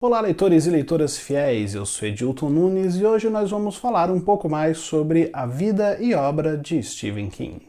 Olá, leitores e leitoras fiéis, eu sou Edilton Nunes e hoje nós vamos falar um pouco mais sobre a vida e obra de Stephen King.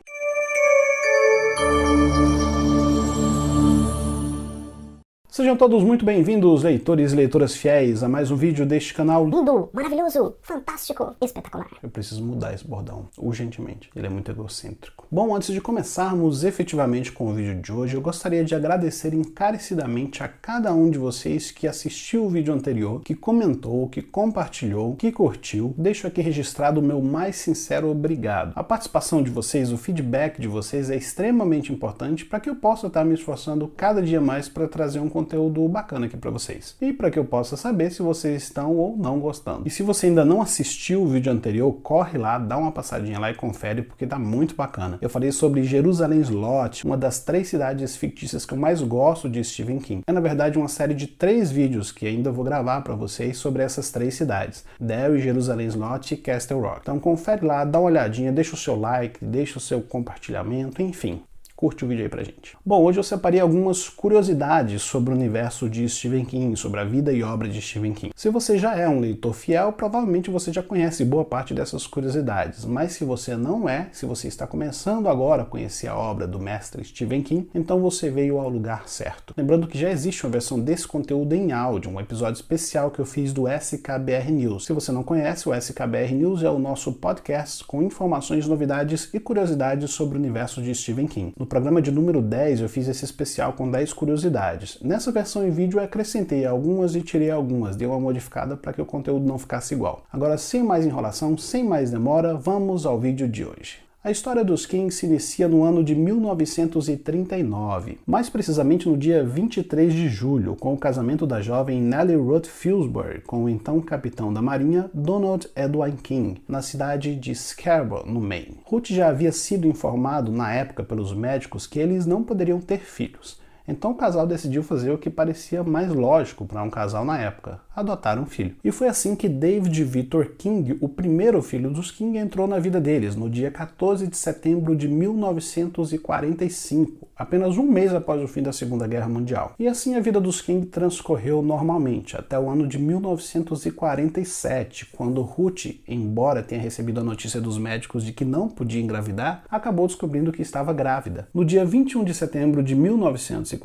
Sejam todos muito bem-vindos, leitores e leitoras fiéis, a mais um vídeo deste canal lindo, maravilhoso, fantástico, espetacular. Eu preciso mudar esse bordão, urgentemente. Ele é muito egocêntrico. Bom, antes de começarmos efetivamente com o vídeo de hoje, eu gostaria de agradecer encarecidamente a cada um de vocês que assistiu o vídeo anterior, que comentou, que compartilhou, que curtiu. Deixo aqui registrado o meu mais sincero obrigado. A participação de vocês, o feedback de vocês é extremamente importante para que eu possa estar me esforçando cada dia mais para trazer um conteúdo bacana aqui para vocês. E para que eu possa saber se vocês estão ou não gostando. E se você ainda não assistiu o vídeo anterior, corre lá, dá uma passadinha lá e confere, porque tá muito bacana. Eu falei sobre Jerusalem's Lot, uma das 3 cidades fictícias que eu mais gosto de Stephen King. É na verdade uma série de 3 vídeos que ainda vou gravar para vocês sobre essas 3 cidades: Derry, Jerusalem's Lot e Castle Rock. Então confere lá, dá uma olhadinha, deixa o seu like, deixa o seu compartilhamento, enfim. Curte o vídeo aí pra gente. Bom, hoje eu separei algumas curiosidades sobre o universo de Stephen King, sobre a vida e obra de Stephen King. Se você já é um leitor fiel, provavelmente você já conhece boa parte dessas curiosidades, mas se você não é, se você está começando agora a conhecer a obra do mestre Stephen King, então você veio ao lugar certo. Lembrando que já existe uma versão desse conteúdo em áudio, um episódio especial que eu fiz do SKBR News. Se você não conhece, o SKBR News é o nosso podcast com informações, novidades e curiosidades sobre o universo de Stephen King. No programa de número 10 eu fiz esse especial com 10 curiosidades. Nessa versão em vídeo eu acrescentei algumas e tirei algumas, dei uma modificada para que o conteúdo não ficasse igual. Agora, sem mais enrolação, sem mais demora, vamos ao vídeo de hoje. A história dos King se inicia no ano de 1939, mais precisamente no dia 23 de julho, com o casamento da jovem Nellie Ruth Fillsbury com o então capitão da marinha Donald Edwin King, na cidade de Scarborough, no Maine. Ruth já havia sido informado na época pelos médicos que eles não poderiam ter filhos. Então o casal decidiu fazer o que parecia mais lógico para um casal na época: adotar um filho. E foi assim que David Victor King, o primeiro filho dos King, entrou na vida deles, no dia 14 de setembro de 1945, apenas um mês após o fim da Segunda Guerra Mundial. E assim a vida dos King transcorreu normalmente, até o ano de 1947, quando Ruth, embora tenha recebido a notícia dos médicos de que não podia engravidar, acabou descobrindo que estava grávida. No dia 21 de setembro de 1947,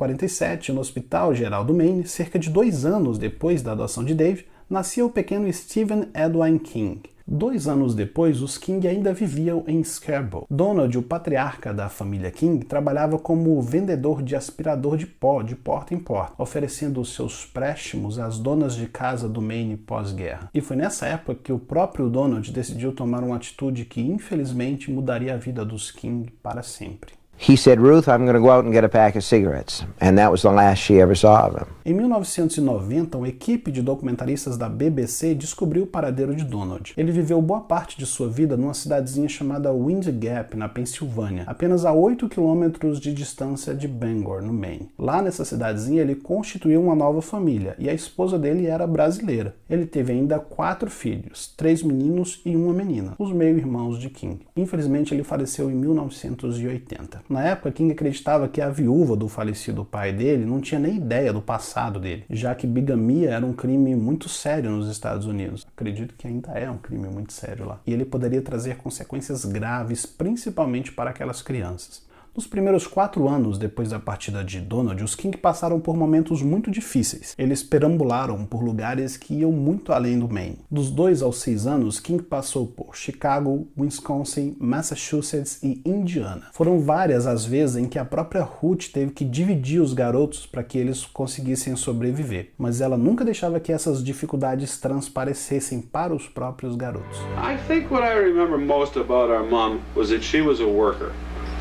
no Hospital Geral do Maine, cerca de 2 anos depois da adoção de Dave, nascia o pequeno Stephen Edwin King. 2 anos depois, os King ainda viviam em Scarborough. Donald, o patriarca da família King, trabalhava como vendedor de aspirador de pó, de porta em porta, oferecendo os seus préstimos às donas de casa do Maine pós-guerra. E foi nessa época que o próprio Donald decidiu tomar uma atitude que, infelizmente, mudaria a vida dos King para sempre. He said, "Ruth, I'm going to go out and get a pack of cigarettes." And that was the last she ever saw of him. Em 1990, uma equipe de documentaristas da BBC descobriu o paradeiro de Donald. Ele viveu boa parte de sua vida numa cidadezinha chamada Wind Gap, na Pensilvânia, apenas a 8 quilômetros de distância de Bangor, no Maine. Lá nessa cidadezinha ele constituiu uma nova família, e a esposa dele era brasileira. Ele teve ainda 4 filhos, 3 meninos e uma menina, os meio-irmãos de King. Infelizmente ele faleceu em 1980. Na época, King acreditava que a viúva do falecido pai dele não tinha nem ideia do passado dele, já que bigamia era um crime muito sério nos Estados Unidos. Acredito que ainda é um crime muito sério lá. E ele poderia trazer consequências graves, principalmente para aquelas crianças. Nos primeiros 4 anos depois da partida de Donald, os King passaram por momentos muito difíceis. Eles perambularam por lugares que iam muito além do Maine. Dos 2 aos 6 anos, King passou por Chicago, Wisconsin, Massachusetts e Indiana. Foram várias as vezes em que a própria Ruth teve que dividir os garotos para que eles conseguissem sobreviver, mas ela nunca deixava que essas dificuldades transparecessem para os próprios garotos. I think what I remember most about our mom was that she was a worker.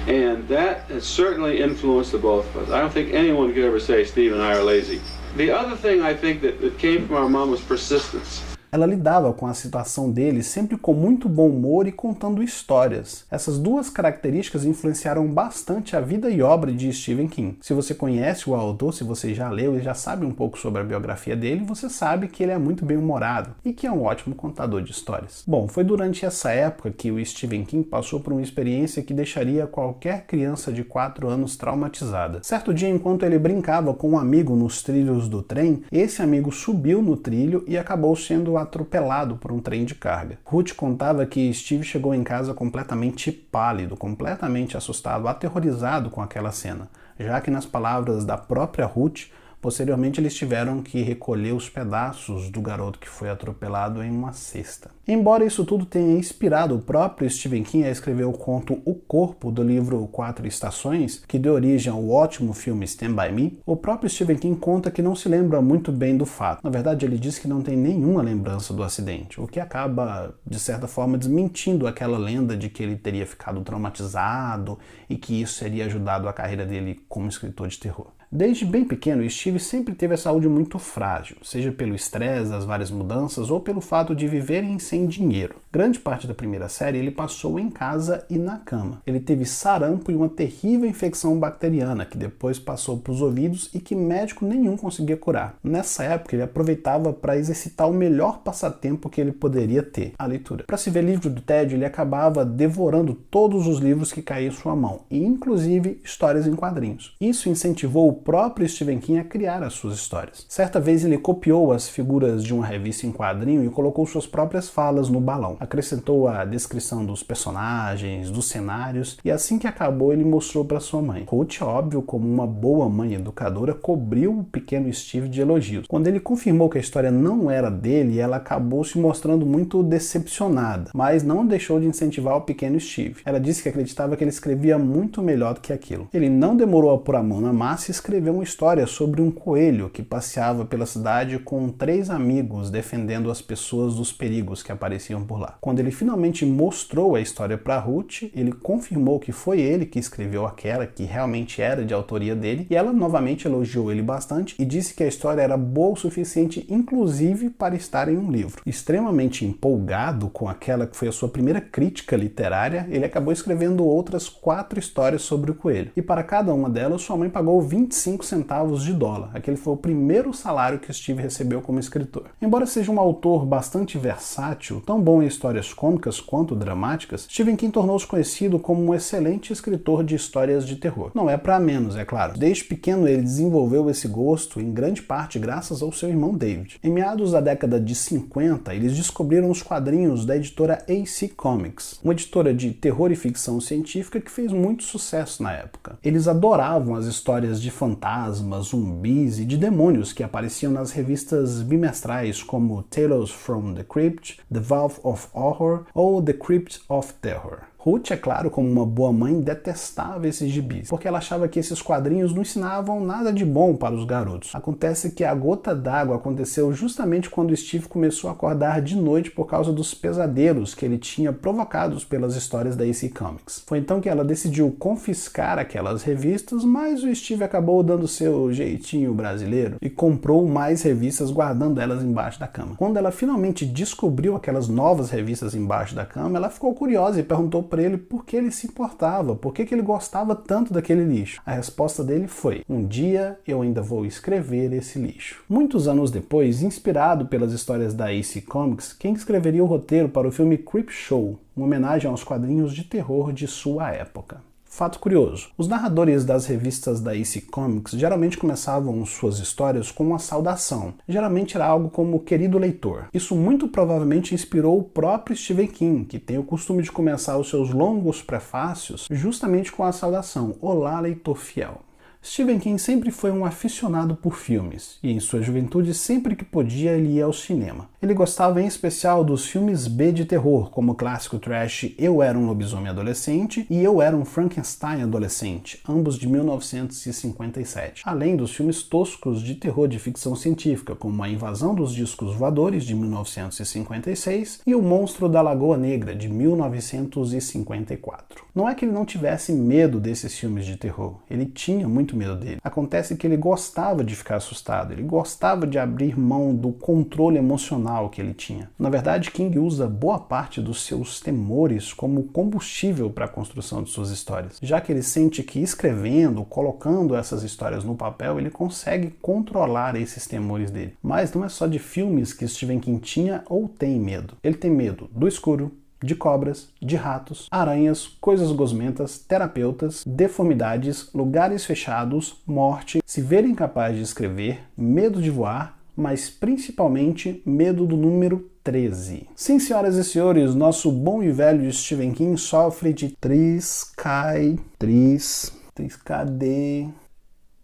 And that has certainly influenced the both of us. I don't think anyone could ever say Steve and I are lazy. The other thing I think that came from our mom was persistence. Ela lidava com a situação dele sempre com muito bom humor e contando histórias. Essas duas características influenciaram bastante a vida e obra de Stephen King. Se você conhece o autor, se você já leu e já sabe um pouco sobre a biografia dele, você sabe que ele é muito bem-humorado e que é um ótimo contador de histórias. Bom, foi durante essa época que o Stephen King passou por uma experiência que deixaria qualquer criança de 4 anos traumatizada. Certo dia, enquanto ele brincava com um amigo nos trilhos do trem, esse amigo subiu no trilho e acabou sendo atropelado por um trem de carga. Ruth contava que Steve chegou em casa completamente pálido, completamente assustado, aterrorizado com aquela cena, já que nas palavras da própria Ruth, posteriormente eles tiveram que recolher os pedaços do garoto que foi atropelado em uma cesta. Embora isso tudo tenha inspirado o próprio Stephen King a escrever o conto O Corpo do livro 4 Estações, que deu origem ao ótimo filme Stand By Me, o próprio Stephen King conta que não se lembra muito bem do fato. Na verdade, ele diz que não tem nenhuma lembrança do acidente, o que acaba, de certa forma, desmentindo aquela lenda de que ele teria ficado traumatizado e que isso teria ajudado a carreira dele como escritor de terror. Desde bem pequeno, Steve sempre teve a saúde muito frágil, seja pelo estresse das várias mudanças ou pelo fato de viverem sem dinheiro. Grande parte da primeira série ele passou em casa e na cama. Ele teve sarampo e uma terrível infecção bacteriana que depois passou para os ouvidos e que médico nenhum conseguia curar. Nessa época ele aproveitava para exercitar o melhor passatempo que ele poderia ter, a leitura. Para se ver livre do tédio, ele acabava devorando todos os livros que caíam em sua mão, e inclusive histórias em quadrinhos. Isso incentivou o próprio Stephen King a criar as suas histórias. Certa vez ele copiou as figuras de uma revista em quadrinho e colocou suas próprias falas no balão. Acrescentou a descrição dos personagens, dos cenários, e assim que acabou ele mostrou para sua mãe. Ruth, óbvio, como uma boa mãe educadora, cobriu o pequeno Steve de elogios. Quando ele confirmou que a história não era dele, ela acabou se mostrando muito decepcionada, mas não deixou de incentivar o pequeno Steve. Ela disse que acreditava que ele escrevia muito melhor do que aquilo. Ele não demorou a pôr a mão na massa e escreveu uma história sobre um coelho que passeava pela cidade com 3 amigos defendendo as pessoas dos perigos que apareciam por lá. Quando ele finalmente mostrou a história para Ruth, ele confirmou que foi ele que escreveu aquela, que realmente era de autoria dele, e ela novamente elogiou ele bastante e disse que a história era boa o suficiente, inclusive para estar em um livro. Extremamente empolgado com aquela que foi a sua primeira crítica literária, ele acabou escrevendo outras 4 histórias sobre o coelho. E para cada uma delas, sua mãe pagou 25 centavos de dólar. Aquele foi o primeiro salário que Steve recebeu como escritor. Embora seja um autor bastante versátil, tão bom em histórias cômicas quanto dramáticas, Stephen King tornou-se conhecido como um excelente escritor de histórias de terror. Não é para menos, é claro. Desde pequeno ele desenvolveu esse gosto, em grande parte graças ao seu irmão David. Em meados da década de 50, eles descobriram os quadrinhos da editora AC Comics, uma editora de terror e ficção científica que fez muito sucesso na época. Eles adoravam as histórias de fantasmas, zumbis e de demônios que apareciam nas revistas bimestrais como Tales from the Crypt, The Valve of Horror ou The Crypt of Terror. Ruth, é claro, como uma boa mãe, detestava esses gibis, porque ela achava que esses quadrinhos não ensinavam nada de bom para os garotos. Acontece que a gota d'água aconteceu justamente quando Steve começou a acordar de noite por causa dos pesadelos que ele tinha provocados pelas histórias da AC Comics. Foi então que ela decidiu confiscar aquelas revistas, mas o Steve acabou dando seu jeitinho brasileiro e comprou mais revistas, guardando elas embaixo da cama. Quando ela finalmente descobriu aquelas novas revistas embaixo da cama, ela ficou curiosa e perguntou para ele por que ele se importava, por que ele gostava tanto daquele lixo. A resposta dele foi: um dia eu ainda vou escrever esse lixo. Muitos anos depois, inspirado pelas histórias da AC Comics, King escreveria o roteiro para o filme Creepshow, uma homenagem aos quadrinhos de terror de sua época. Fato curioso, os narradores das revistas da AC Comics geralmente começavam suas histórias com uma saudação. Geralmente era algo como "querido leitor". Isso muito provavelmente inspirou o próprio Stephen King, que tem o costume de começar os seus longos prefácios justamente com a saudação "Olá, leitor fiel". Stephen King sempre foi um aficionado por filmes, e em sua juventude, sempre que podia, ele ia ao cinema. Ele gostava em especial dos filmes B de terror, como o clássico trash Eu Era um Lobisomem Adolescente e Eu Era um Frankenstein Adolescente, ambos de 1957. Além dos filmes toscos de terror de ficção científica, como A Invasão dos Discos Voadores, de 1956, e O Monstro da Lagoa Negra, de 1954. Não é que ele não tivesse medo desses filmes de terror, ele tinha muito medo dele. Acontece que ele gostava de ficar assustado, ele gostava de abrir mão do controle emocional emocional que ele tinha. Na verdade, King usa boa parte dos seus temores como combustível para a construção de suas histórias, já que ele sente que escrevendo, colocando essas histórias no papel, ele consegue controlar esses temores dele. Mas não é só de filmes que Stephen King tinha ou tem medo. Ele tem medo do escuro, de cobras, de ratos, aranhas, coisas gosmentas, terapeutas, deformidades, lugares fechados, morte, se ver incapaz de escrever, medo de voar, mas principalmente medo do número 13. Sim, senhoras e senhores, nosso bom e velho Stephen King sofre de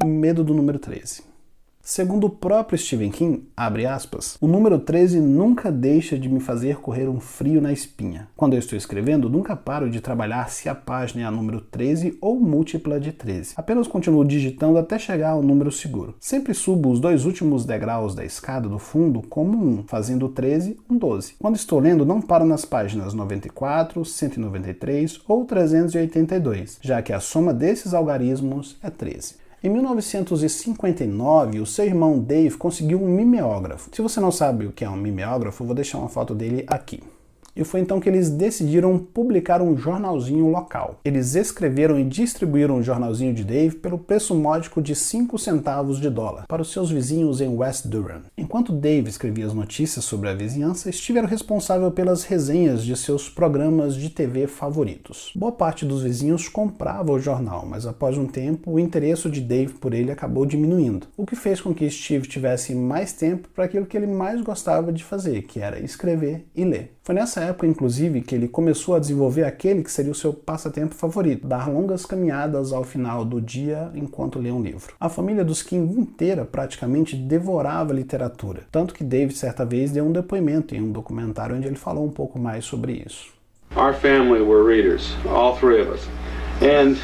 medo do número 13. Segundo o próprio Stephen King, abre aspas, o número 13 nunca deixa de me fazer correr um frio na espinha. Quando eu estou escrevendo, nunca paro de trabalhar se a página é a número 13 ou múltipla de 13. Apenas continuo digitando até chegar ao número seguro. Sempre subo os 2 últimos degraus da escada do fundo como 1, fazendo 13 um 12. Quando estou lendo, não paro nas páginas 94, 193 ou 382, já que a soma desses algarismos é 13. Em 1959, o seu irmão Dave conseguiu um mimeógrafo. Se você não sabe o que é um mimeógrafo, vou deixar uma foto dele aqui. E foi então que eles decidiram publicar um jornalzinho local. Eles escreveram e distribuíram o jornalzinho de Dave pelo preço módico de 5 centavos de dólar para os seus vizinhos em West Durham. Enquanto Dave escrevia as notícias sobre a vizinhança, Steve era responsável pelas resenhas de seus programas de TV favoritos. Boa parte dos vizinhos comprava o jornal, mas após um tempo o interesse de Dave por ele acabou diminuindo, o que fez com que Steve tivesse mais tempo para aquilo que ele mais gostava de fazer, que era escrever e ler. Foi nessa época, inclusive, que ele começou a desenvolver aquele que seria o seu passatempo favorito, dar longas caminhadas ao final do dia enquanto lê um livro. A família dos King inteira praticamente devorava literatura, tanto que David certa vez deu um depoimento em um documentário onde ele falou um pouco mais sobre isso. Our family were readers, all 3 of us. And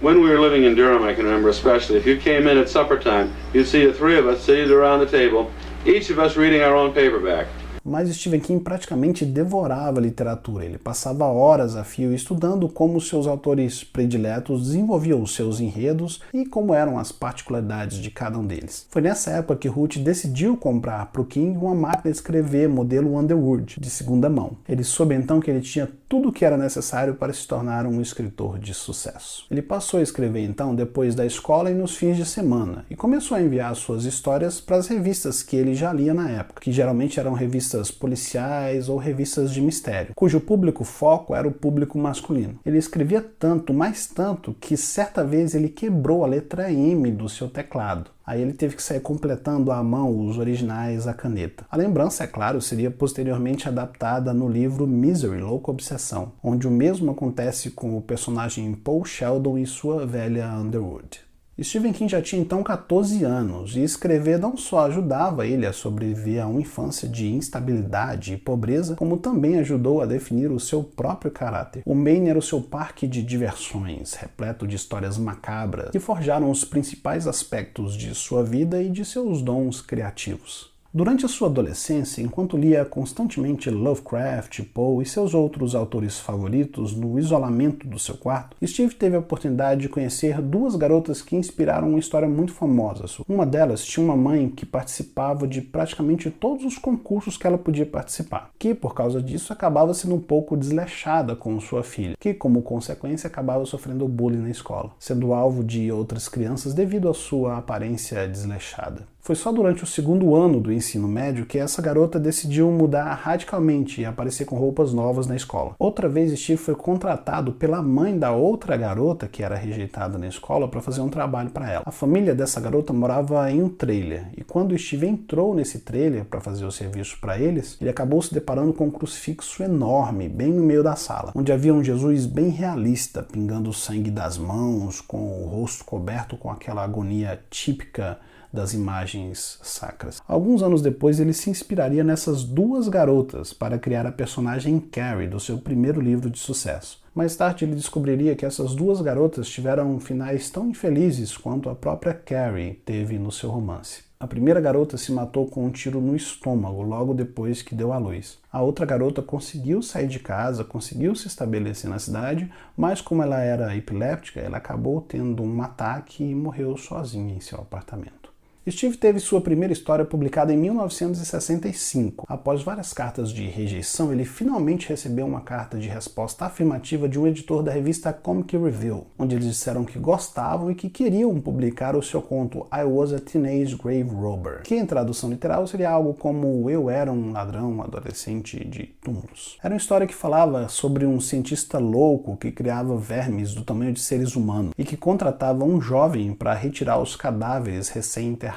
when we were living in Durham, I can remember especially, if you came in at supper time, you'd see the 3 of us seated around the table, each of us reading our own paperback. Mas Stephen King praticamente devorava a literatura. Ele passava horas a fio estudando como seus autores prediletos desenvolviam os seus enredos e como eram as particularidades de cada um deles. Foi nessa época que Ruth decidiu comprar para o King uma máquina de escrever modelo Underwood, de segunda mão. Ele soube então que ele tinha tudo o que era necessário para se tornar um escritor de sucesso. Ele passou a escrever então depois da escola e nos fins de semana, e começou a enviar suas histórias para as revistas que ele já lia na época, que geralmente eram revistas policiais ou revistas de mistério, cujo público-foco era o público masculino. Ele escrevia tanto, mais tanto, que certa vez ele quebrou a letra M do seu teclado. Aí ele teve que sair completando à mão os originais à caneta. A lembrança, é claro, seria posteriormente adaptada no livro Misery, Louca Obsessão, onde o mesmo acontece com o personagem Paul Sheldon e sua velha Underwood. Stephen King já tinha então 14 anos, e escrever não só ajudava ele a sobreviver a uma infância de instabilidade e pobreza, como também ajudou a definir o seu próprio caráter. O Maine era o seu parque de diversões, repleto de histórias macabras, que forjaram os principais aspectos de sua vida e de seus dons criativos. Durante a sua adolescência, enquanto lia constantemente Lovecraft, Poe e seus outros autores favoritos no isolamento do seu quarto, Steve teve a oportunidade de conhecer 2 garotas que inspiraram uma história muito famosa. Uma delas tinha uma mãe que participava de praticamente todos os concursos que ela podia participar, que por causa disso acabava sendo um pouco desleixada com sua filha, que como consequência acabava sofrendo bullying na escola, sendo alvo de outras crianças devido à sua aparência desleixada. Foi só durante o 2º ano do ensino médio que essa garota decidiu mudar radicalmente e aparecer com roupas novas na escola. Outra vez, Steve foi contratado pela mãe da outra garota que era rejeitada na escola para fazer um trabalho para ela. A família dessa garota morava em um trailer, e quando Steve entrou nesse trailer para fazer o serviço para eles, ele acabou se deparando com um crucifixo enorme, bem no meio da sala, onde havia um Jesus bem realista, pingando sangue das mãos, com o rosto coberto com aquela agonia típica das imagens sacras. Alguns anos depois, ele se inspiraria nessas 2 garotas para criar a personagem Carrie do seu primeiro livro de sucesso. Mais tarde, ele descobriria que essas 2 garotas tiveram finais tão infelizes quanto a própria Carrie teve no seu romance. A primeira garota se matou com um tiro no estômago logo depois que deu à luz. A outra garota conseguiu sair de casa, conseguiu se estabelecer na cidade, mas como ela era epiléptica, ela acabou tendo um ataque e morreu sozinha em seu apartamento. Steve teve sua primeira história publicada em 1965. Após várias cartas de rejeição, ele finalmente recebeu uma carta de resposta afirmativa de um editor da revista Comic Review, onde eles disseram que gostavam e que queriam publicar o seu conto I Was a Teenage Grave Robber, que em tradução literal seria algo como Eu Era um Ladrão Adolescente de Túmulos. Era uma história que falava sobre um cientista louco que criava vermes do tamanho de seres humanos e que contratava um jovem para retirar os cadáveres recém-enterrados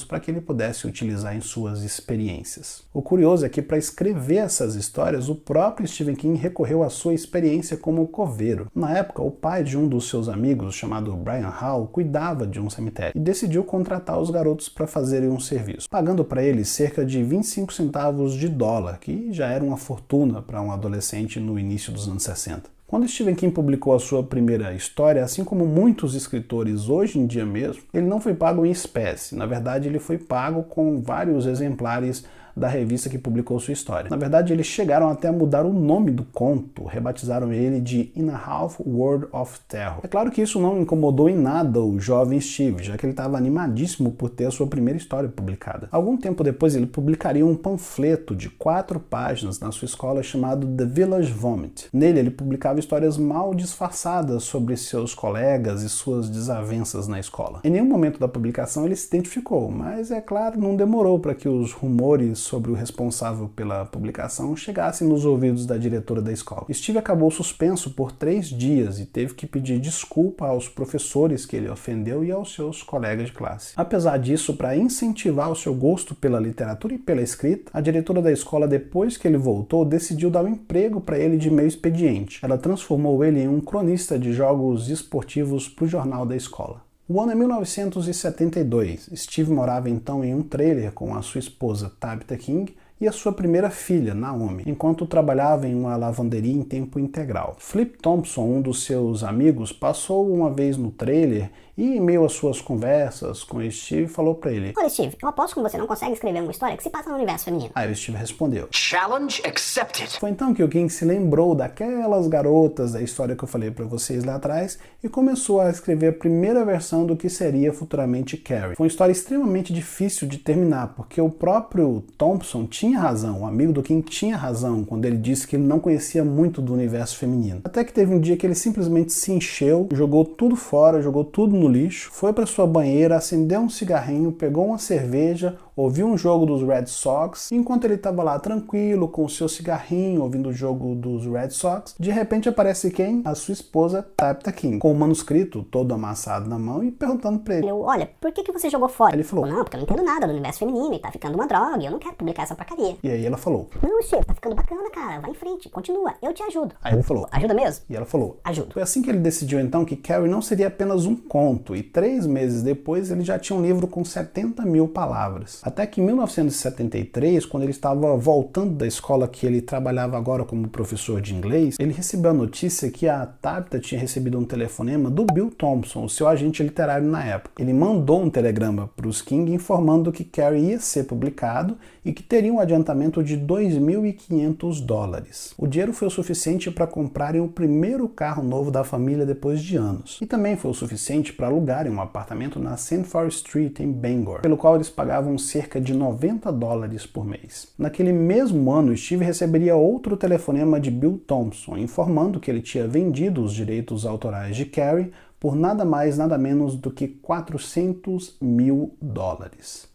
para que ele pudesse utilizar em suas experiências. O curioso é que para escrever essas histórias, o próprio Stephen King recorreu à sua experiência como coveiro. Na época, o pai de um dos seus amigos, chamado Brian Hall, cuidava de um cemitério e decidiu contratar os garotos para fazerem um serviço, pagando para eles cerca de 25 centavos de dólar, que já era uma fortuna para um adolescente no início dos anos 60. Quando Stephen King publicou a sua primeira história, assim como muitos escritores hoje em dia mesmo, ele não foi pago em espécie. Na verdade, ele foi pago com vários exemplares da revista que publicou sua história. Na verdade, eles chegaram até a mudar o nome do conto, rebatizaram ele de In a Half World of Terror. É claro que isso não incomodou em nada o jovem Steve, já que ele estava animadíssimo por ter a sua primeira história publicada. Algum tempo depois, ele publicaria um panfleto de 4 páginas na sua escola chamado The Village Vomit. Nele, ele publicava histórias mal disfarçadas sobre seus colegas e suas desavenças na escola. Em nenhum momento da publicação ele se identificou, mas é claro, não demorou para que os rumores sobre o responsável pela publicação chegassem nos ouvidos da diretora da escola. Steve acabou suspenso por 3 dias e teve que pedir desculpa aos professores que ele ofendeu e aos seus colegas de classe. Apesar disso, para incentivar o seu gosto pela literatura e pela escrita, a diretora da escola, depois que ele voltou, decidiu dar um emprego para ele de meio expediente. Ela transformou ele em um cronista de jogos esportivos para o jornal da escola. O ano é 1972. Steve morava então em um trailer com a sua esposa Tabitha King e a sua primeira filha, Naomi, enquanto trabalhava em uma lavanderia em tempo integral. Flip Thompson, um dos seus amigos, passou uma vez no trailer e, em meio às suas conversas com Steve, falou pra ele: Olha, Steve, eu aposto que você não consegue escrever uma história que se passa no universo feminino. Aí o Steve respondeu: Challenge accepted. Foi então que o King se lembrou daquelas garotas da história que eu falei pra vocês lá atrás e começou a escrever a primeira versão do que seria futuramente Carrie. Foi uma história extremamente difícil de terminar, porque o próprio Thompson tinha razão, o amigo do King tinha razão quando ele disse que ele não conhecia muito do universo feminino. Até que teve um dia que ele simplesmente se encheu, jogou tudo fora, jogou tudo no lixo, foi para sua banheira, acendeu um cigarrinho, pegou uma cerveja, ouviu um jogo dos Red Sox, e enquanto ele estava lá tranquilo, com o seu cigarrinho, ouvindo o jogo dos Red Sox, de repente aparece quem? A sua esposa, Tabitha King, com o manuscrito todo amassado na mão e perguntando pra ele: Olha, por que você jogou fora? Ele falou: Não, porque eu não entendo nada do universo feminino e tá ficando uma droga e eu não quero publicar essa porcaria. E aí ela falou: Não, Steve, tá ficando bacana, cara, vai em frente, continua, eu te ajudo. Aí ele falou: Ajuda mesmo? E ela falou: Ajudo. Foi assim que ele decidiu então que Carrie não seria apenas um conto, e 3 meses depois ele já tinha um livro com 70 mil palavras. Até que em 1973, quando ele estava voltando da escola que ele trabalhava agora como professor de inglês, ele recebeu a notícia que a Tabitha tinha recebido um telefonema do Bill Thompson, o seu agente literário na época. Ele mandou um telegrama para os King informando que Carrie ia ser publicado e que teria um adiantamento de $2.500. O dinheiro foi o suficiente para comprarem o primeiro carro novo da família depois de anos. E também foi o suficiente para alugarem um apartamento na St. Forest Street, em Bangor, pelo qual eles pagavam cerca de $90 por mês. Naquele mesmo ano, Steve receberia outro telefonema de Bill Thompson, informando que ele tinha vendido os direitos autorais de Carrie por nada mais, nada menos do que $400 mil.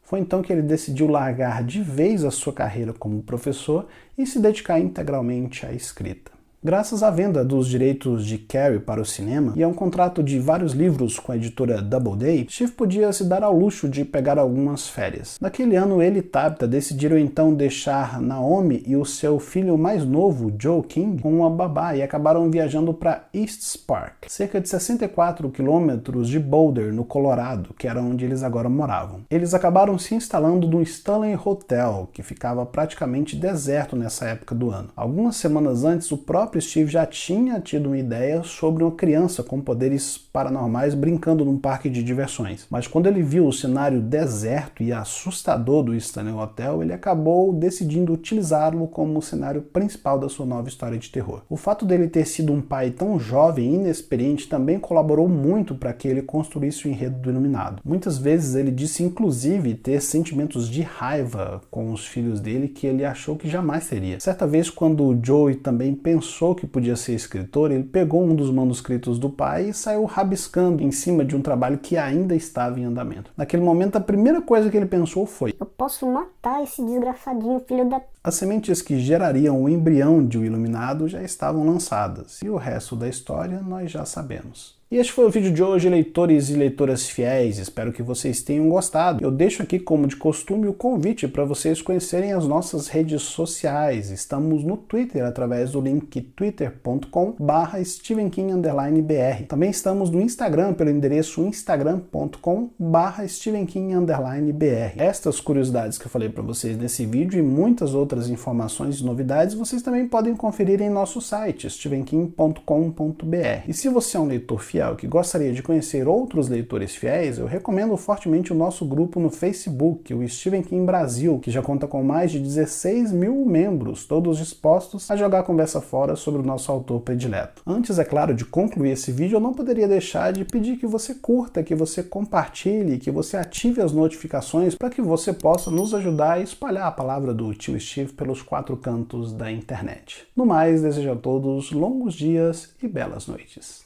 Foi então que ele decidiu largar de vez a sua carreira como professor e se dedicar integralmente à escrita. Graças à venda dos direitos de Carrie para o cinema e a um contrato de vários livros com a editora Doubleday, Steve podia se dar ao luxo de pegar algumas férias. Naquele ano, ele e Tabitha decidiram então deixar Naomi e o seu filho mais novo, Joe King, com uma babá e acabaram viajando para East Park, cerca de 64 quilômetros de Boulder, no Colorado, que era onde eles agora moravam. Eles acabaram se instalando no Stanley Hotel, que ficava praticamente deserto nessa época do ano. Algumas semanas antes, o próprio próprio Steve já tinha tido uma ideia sobre uma criança com poderes paranormais brincando num parque de diversões. Mas quando ele viu o cenário deserto e assustador do Stanley Hotel, ele acabou decidindo utilizá-lo como o cenário principal da sua nova história de terror. O fato dele ter sido um pai tão jovem e inexperiente também colaborou muito para que ele construísse o enredo do Iluminado. Muitas vezes ele disse inclusive ter sentimentos de raiva com os filhos dele que ele achou que jamais teria. Certa vez, quando o Joey também pensou que podia ser escritor, ele pegou um dos manuscritos do pai e saiu rabiscando em cima de um trabalho que ainda estava em andamento. Naquele momento, a primeira coisa que ele pensou foi: Eu posso matar esse desgraçadinho filho da... As sementes que gerariam o embrião de O Iluminado já estavam lançadas, e o resto da história nós já sabemos. E este foi o vídeo de hoje, leitores e leitoras fiéis. Espero que vocês tenham gostado. Eu deixo aqui, como de costume, o convite para vocês conhecerem as nossas redes sociais. Estamos no Twitter através do link twitter.com/StephenKing_BR. Também estamos no Instagram pelo endereço instagram.com/StephenKing_BR. Estas curiosidades que eu falei para vocês nesse vídeo e muitas outras informações e novidades vocês também podem conferir em nosso site, StephenKing.com.br. E se você é um leitor fiel que gostaria de conhecer outros leitores fiéis, eu recomendo fortemente o nosso grupo no Facebook, o Stephen King Brasil, que já conta com mais de 16 mil membros, todos dispostos a jogar a conversa fora sobre o nosso autor predileto. Antes, é claro, de concluir esse vídeo, eu não poderia deixar de pedir que você curta, que você compartilhe, que você ative as notificações para que você possa nos ajudar a espalhar a palavra do tio Steve pelos 4 cantos da internet. No mais, desejo a todos longos dias e belas noites.